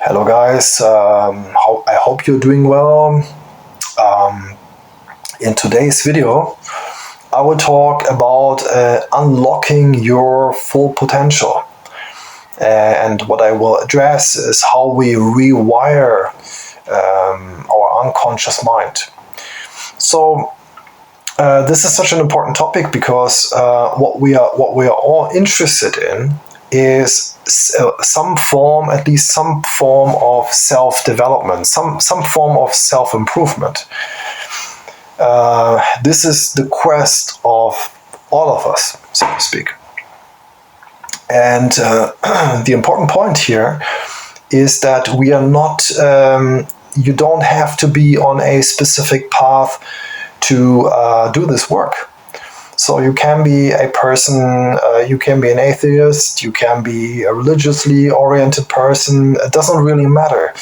Hello guys, I hope you're doing well. In today's video, I will talk about unlocking your full potential. And what I will address is how we rewire our unconscious mind. So this is such an important topic because what we are all interested in is some form of self-development, some form of self-improvement. This is the quest of all of us, so to speak. And the important point here is that we are not, you don't have to be on a specific path to do this work. So you can be a person, you can be an atheist, you can be a religiously oriented person, it doesn't really matter.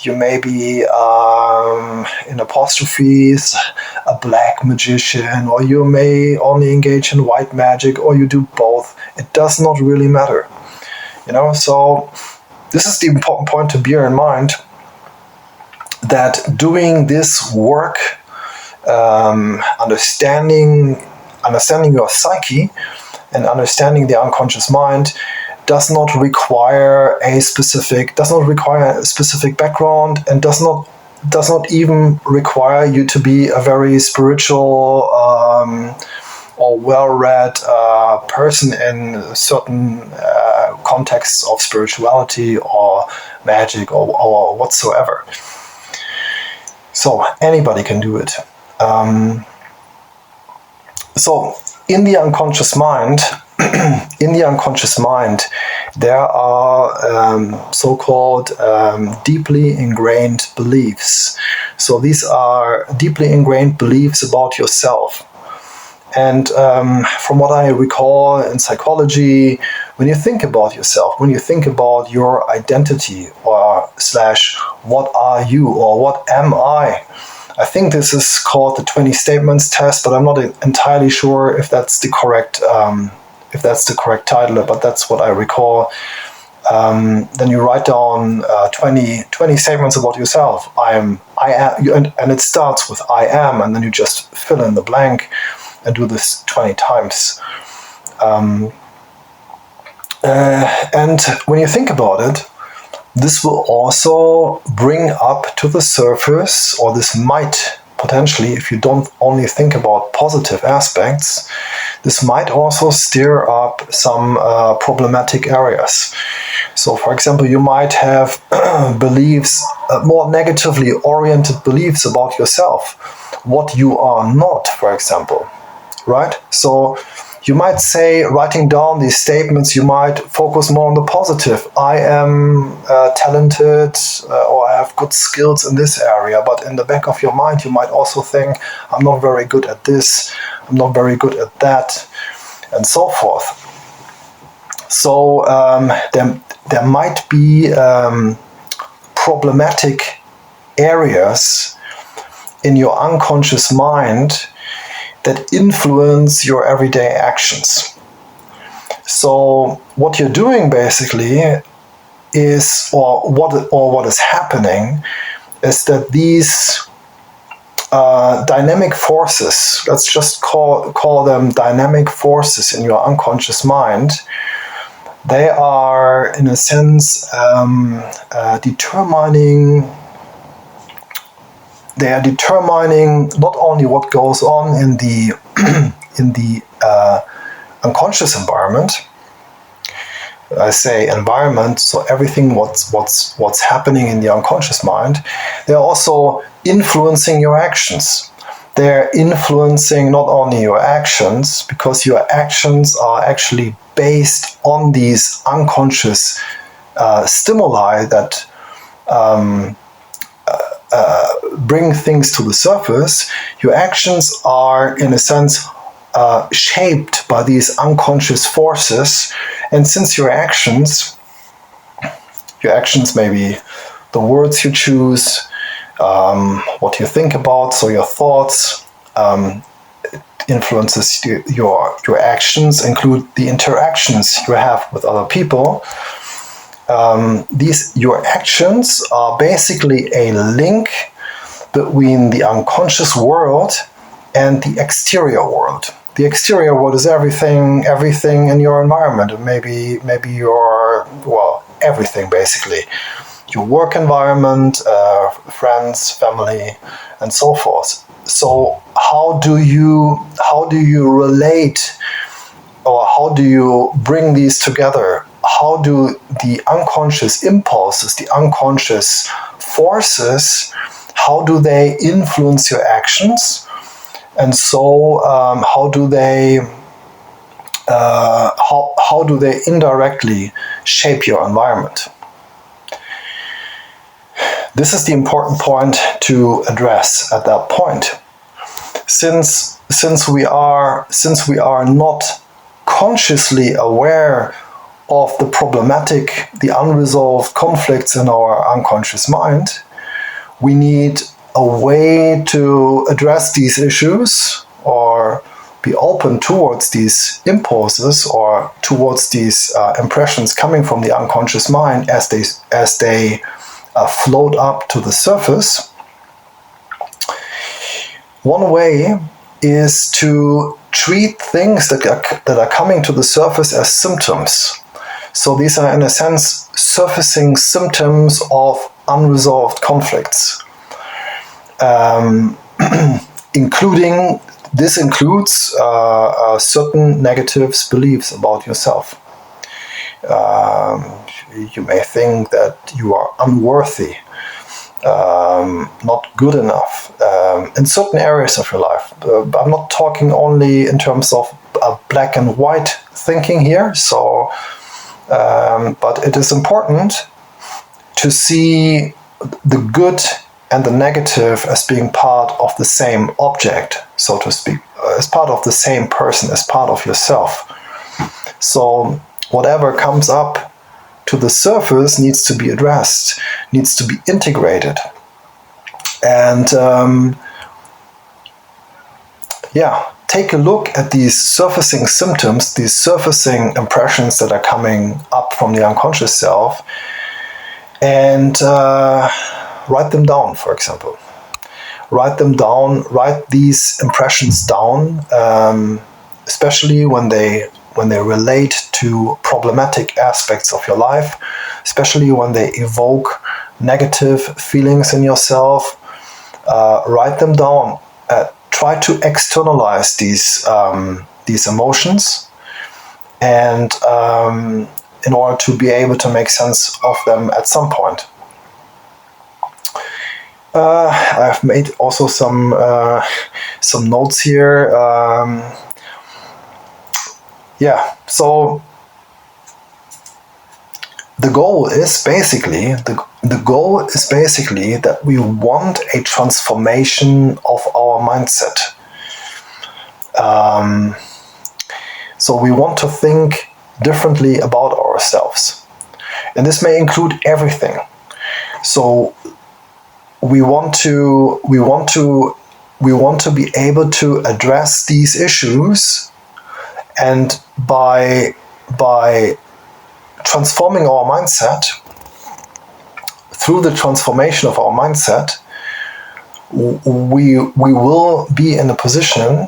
You may be, in apostrophes, a black magician, or you may only engage in white magic, or you do both. It does not really matter. So this is the important point to bear in mind, that doing this work, understanding your psyche and understanding the unconscious mind does not require a specific background, and does not even require you to be a very spiritual or well-read person in certain contexts of spirituality or magic or whatsoever. So anybody can do it. So in the unconscious mind, there are so-called deeply ingrained beliefs. So these are deeply ingrained beliefs about yourself. And from what I recall in psychology, when you think about yourself, when you think about your identity or / what are you or what am I think this is called the 20 statements test, but I'm not entirely sure if that's the correct title, but that's what I recall. Then you write down 20 statements about yourself. I am, and it starts with I am, and then you just fill in the blank and do this 20 times. And when you think about it, this will also bring up to the surface, or this might potentially, if you don't only think about positive aspects, this might also stir up some problematic areas. So, for example, you might have beliefs, more negatively oriented beliefs about yourself, what you are not, for example, right? So you might say, writing down these statements, you might focus more on the positive. I am talented, or I have good skills in this area, but in the back of your mind, you might also think, I'm not very good at this, I'm not very good at that, and so forth. So there might be problematic areas in your unconscious mind that influence your everyday actions. So what you're doing basically is, or what is happening, is that these dynamic forces, let's just call them dynamic forces in your unconscious mind, they are in a sense determining not only what goes on in the unconscious environment. I say environment, so everything what's happening in the unconscious mind. They're also influencing your actions. They're influencing not only your actions, because your actions are actually based on these unconscious stimuli that bring things to the surface. Your actions are, in a sense, shaped by these unconscious forces. And since your actions may be the words you choose, what you think about, so your thoughts, influences your actions, include the interactions you have with other people. your actions are basically a link between the unconscious world and the exterior world. The exterior world is everything in your environment. Maybe everything basically. Your work environment, friends, family, and so forth. So how do you relate, or how do you bring these together? How do the unconscious impulses, the unconscious forces, how do they influence your actions? And so how do they indirectly shape your environment? This is the important point to address at that point. Since we are not consciously aware of the problematic, the unresolved conflicts in our unconscious mind, we need a way to address these issues, or be open towards these impulses, or towards these impressions coming from the unconscious mind as they float up to the surface. One way is to treat things that are coming to the surface as symptoms. So these are, in a sense, surfacing symptoms of unresolved conflicts. This includes certain negative beliefs about yourself. You may think that you are unworthy, not good enough in certain areas of your life. I'm not talking only in terms of black and white thinking here. So, but it is important to see the good and the negative as being part of the same object, so to speak, as part of the same person, as part of yourself. So whatever comes up to the surface needs to be addressed, needs to be integrated. And take a look at these surfacing symptoms, these surfacing impressions that are coming up from the unconscious self, and write them down, for example. Write these impressions down, especially when they relate to problematic aspects of your life, especially when they evoke negative feelings in yourself. Write them down. Try to externalize these emotions, and in order to be able to make sense of them at some point. I've made also some notes here. So the goal is basically that we want a transformation of our mindset. So we want to think differently about ourselves, and this may include everything. So we want to be able to address these issues, and by transforming our mindset, through the transformation of our mindset, we will be in a position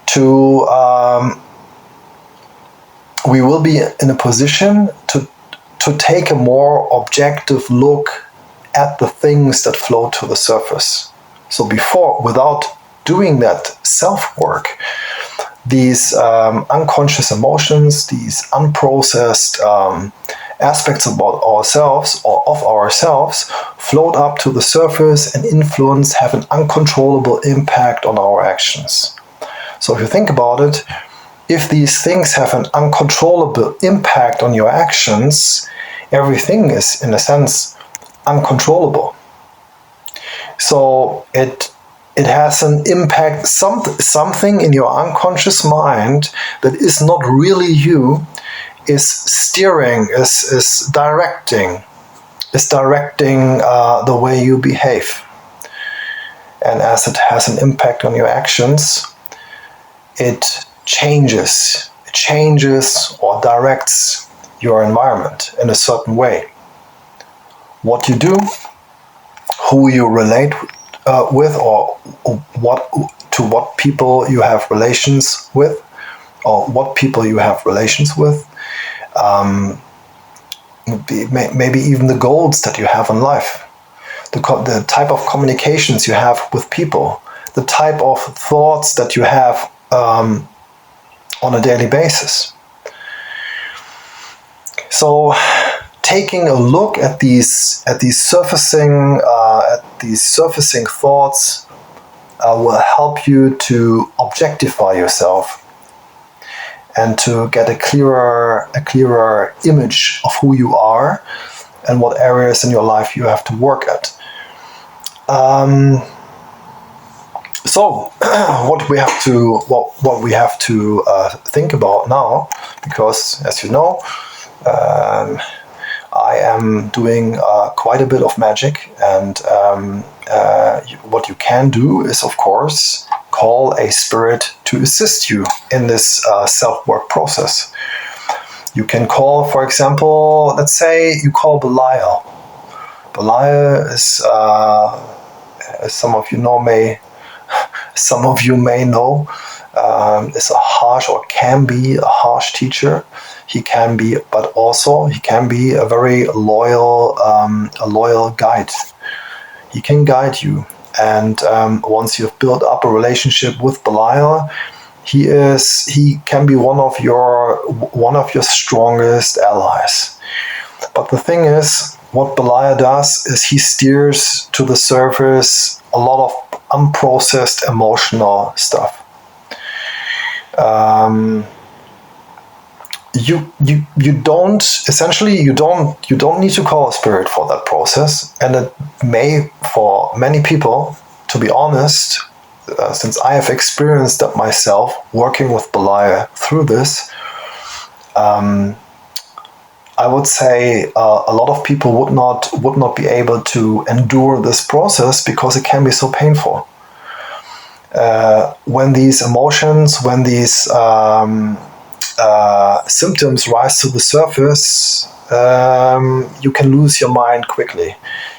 to take a more objective look at the things that float to the surface. So without doing that self-work, these unconscious emotions, these unprocessed aspects about ourselves or of ourselves float up to the surface and have an uncontrollable impact on our actions. So if you think about it, if these things have an uncontrollable impact on your actions, everything is, in a sense, uncontrollable. So it has an impact, something in your unconscious mind that is not really you, is steering, is directing the way you behave. And as it has an impact on your actions, it changes or directs your environment in a certain way. What you do, who you relate with, or what people you have relations with, or what people you have relations with, maybe even the goals that you have in life, the type of communications you have with people, the type of thoughts that you have on a daily basis. So, taking a look at these surfacing thoughts will help you to objectify yourself and to get a clearer image of who you are and what areas in your life you have to work at. So what we have to think about now, because as you know, I am doing quite a bit of magic, and what you can do is, of course, call a spirit to assist you in this self-work process. You can call, for example, let's say you call Belial. Belial is, as some of you may know, is a harsh, or can be a harsh teacher. He can be, but also he can be a very loyal guide. He can guide you, and once you've built up a relationship with Belial, he can be one of your strongest allies. But the thing is, what Belial does is he steers to the surface a lot of unprocessed emotional stuff. You don't need to call a spirit for that process, and it may, for many people, to be honest, since I have experienced that myself working with Belial through this, I would say a lot of people would not be able to endure this process because it can be so painful. When these emotions, when these symptoms rise to the surface, you can lose your mind quickly.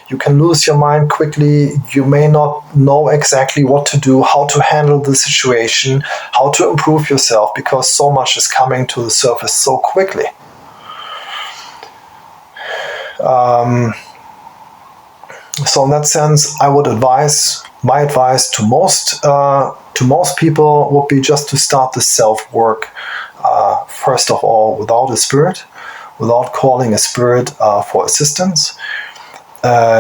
You may not know exactly what to do, how to handle the situation, how to improve yourself, because so much is coming to the surface so quickly. So in that sense, my advice to most people would be just to start the self-work, first of all, without a spirit, without calling a spirit for assistance.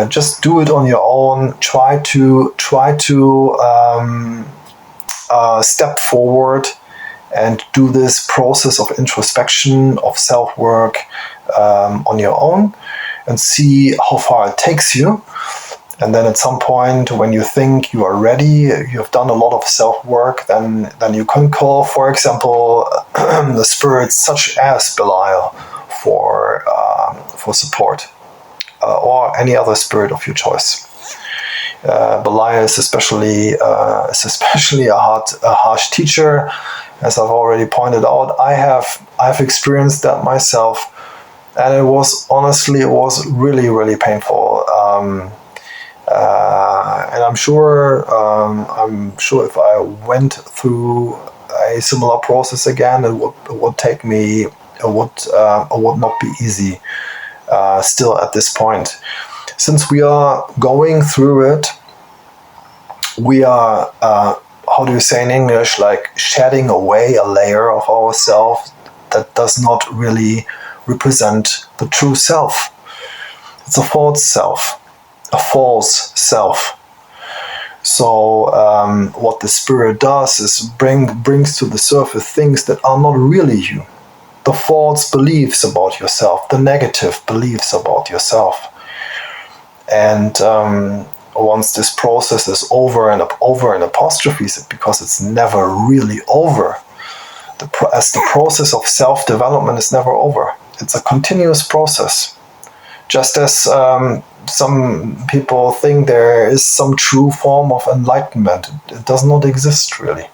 Just do it on your own. Try to step forward and do this process of introspection, of self-work on your own, and see how far it takes you. And then at some point, when you think you are ready, you have done a lot of self-work, then you can call, for example, the spirits such as Belial for support, or any other spirit of your choice. Belial is especially a harsh teacher, as I've already pointed out. I've experienced that myself, and it was really, really painful. And I'm sure if I went through a similar process again, it would take me. It would not be easy. Still at this point, since we are going through it, we are, how do you say in English, like shedding away a layer of ourselves that does not really represent the true self. It's a false self. So what the spirit does is brings to the surface things that are not really you. The false beliefs about yourself, the negative beliefs about yourself. And once this process is over in apostrophes, because it's never really over. As the process of self-development is never over. It's a continuous process. Just as some people think there is some true form of enlightenment, it does not exist really.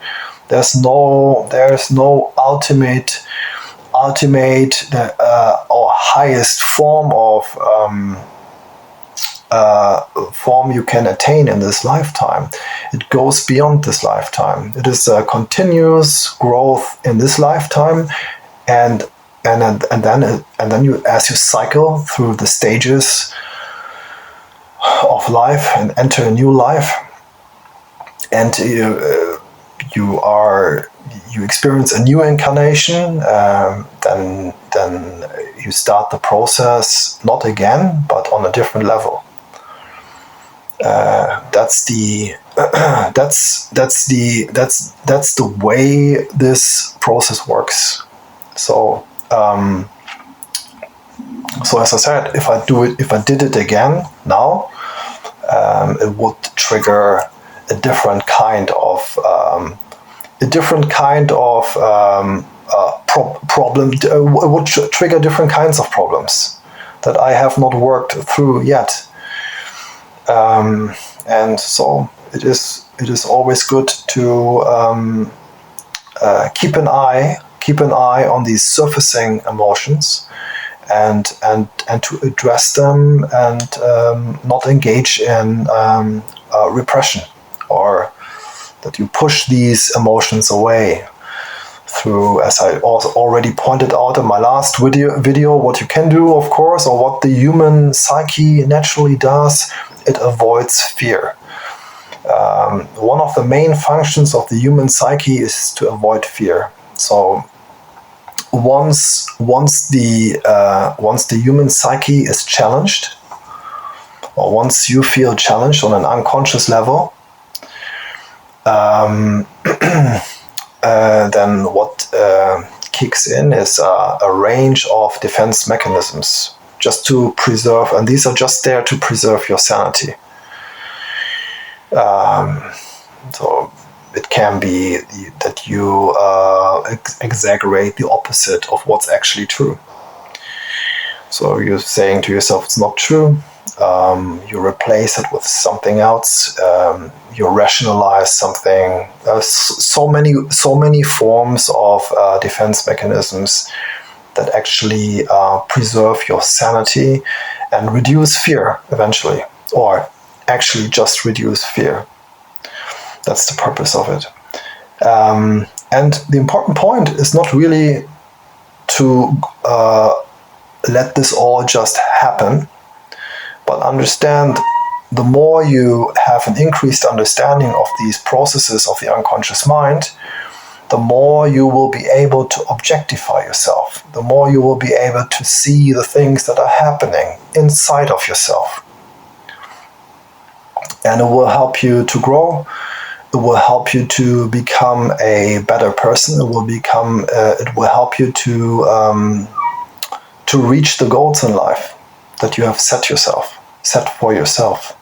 There's no ultimate or highest form you can attain in this lifetime. It goes beyond this lifetime. It is a continuous growth in this lifetime, and then you, as you cycle through the stages of life and enter a new life, and you experience a new incarnation, then you start the process not again, but on a different level. That's the way this process works. So as I said, if I did it again now, it would trigger a different kind of problem. It would trigger different kinds of problems that I have not worked through yet. And so it is always good to keep an eye on these surfacing emotions, and to address them, and not engage in repression, or that you push these emotions away through, as I also already pointed out in my last video, what you can do, of course, or what the human psyche naturally does. It avoids fear. One of the main functions of the human psyche is to avoid fear. So once the human psyche is challenged, or once you feel challenged on an unconscious level, then what kicks in is a range of defense mechanisms, just to preserve, and these are just there to preserve your sanity. So it can be that you exaggerate the opposite of what's actually true. So you're saying to yourself it's not true. You replace it with something else. You rationalize something. So many forms of defense mechanisms that actually preserve your sanity and reduce fear eventually, or actually just reduce fear. That's the purpose of it. And the important point is not really to let this all just happen, but understand, the more you have an increased understanding of these processes of the unconscious mind, the more you will be able to objectify yourself, the more you will be able to see the things that are happening inside of yourself. And it will help you to grow. It will help you to become a better person. It will help you to reach the goals in life that you have set for yourself.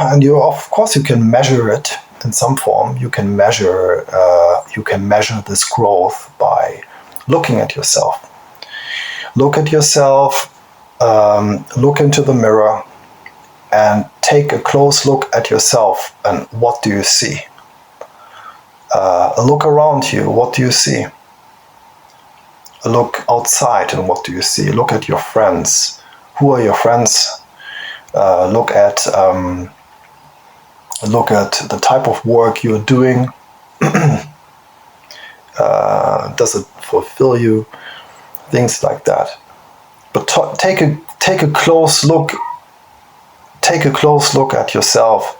And of course you can measure it in some form. You can measure this growth by looking at yourself. Look at yourself. Look into the mirror and take a close look at yourself. And what do you see? Look around you. What do you see? Look outside, and what do you see? Look at your friends. Who are your friends? Look at the type of work you're doing. Does it fulfill you? Things like that. But take a close look. Take a close look at yourself,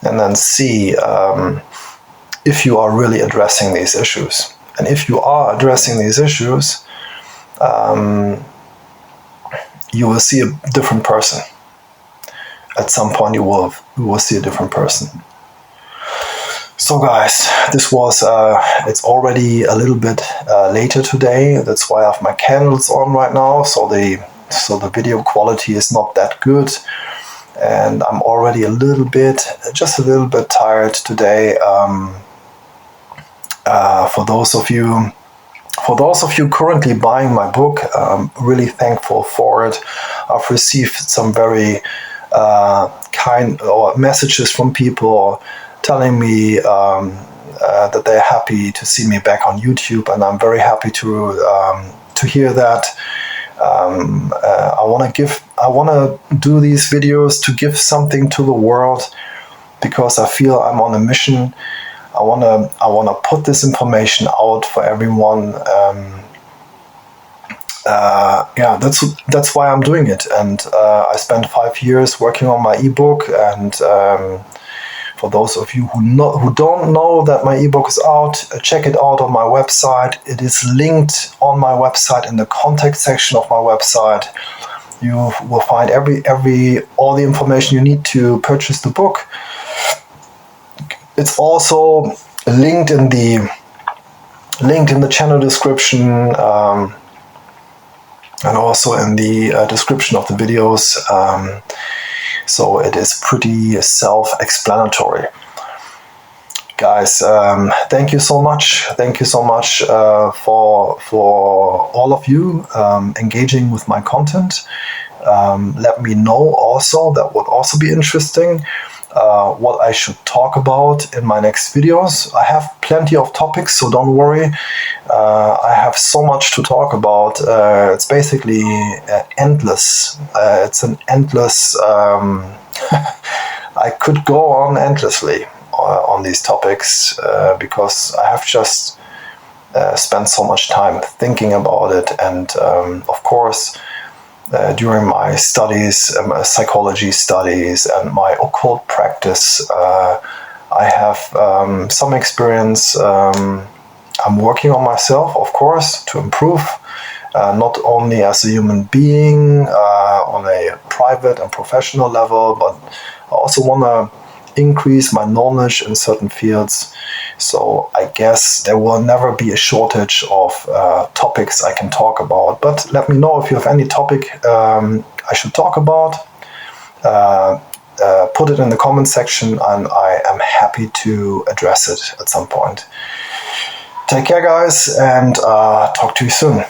and then see if you are really addressing these issues. And if you are addressing these issues, you will see a different person. At some point, you will see a different person. So, guys, this was. It's already a little bit later today. That's why I have my candles on right now. So the video quality is not that good, and I'm already just a little bit tired today. For those of you currently buying my book, I'm really thankful for it. I've received some very kind messages from people telling me that they're happy to see me back on YouTube, and I'm very happy to hear that. I want to do these videos to give something to the world, because I feel I'm on a mission. I want to put this information out for everyone. Yeah, that's why I'm doing it. And I spent 5 years working on my ebook. And for those of you who don't know that my ebook is out, check it out on my website. It is linked on my website in the contact section of my website. You will find all the information you need to purchase the book. It's also linked in the channel description, and also in the description of the videos. So it is pretty self-explanatory. Guys, thank you so much. Thank you so much for all of you engaging with my content. Let me know also, that would also be interesting, what I should talk about in my next videos. I have plenty of topics, so don't worry. I have so much to talk about. It's basically endless. It's an endless... I could go on endlessly on these topics, because I have just spent so much time thinking about it. And of course, during my studies, my psychology studies and my occult practice, I have some experience. I'm working on myself, of course, to improve, not only as a human being on a private and professional level, but I also want to increase my knowledge in certain fields. So I guess there will never be a shortage of topics I can talk about. But let me know if you have any topic I should talk about. Put it in the comment section, and I am happy to address it at some point. Take care, guys, and talk to you soon.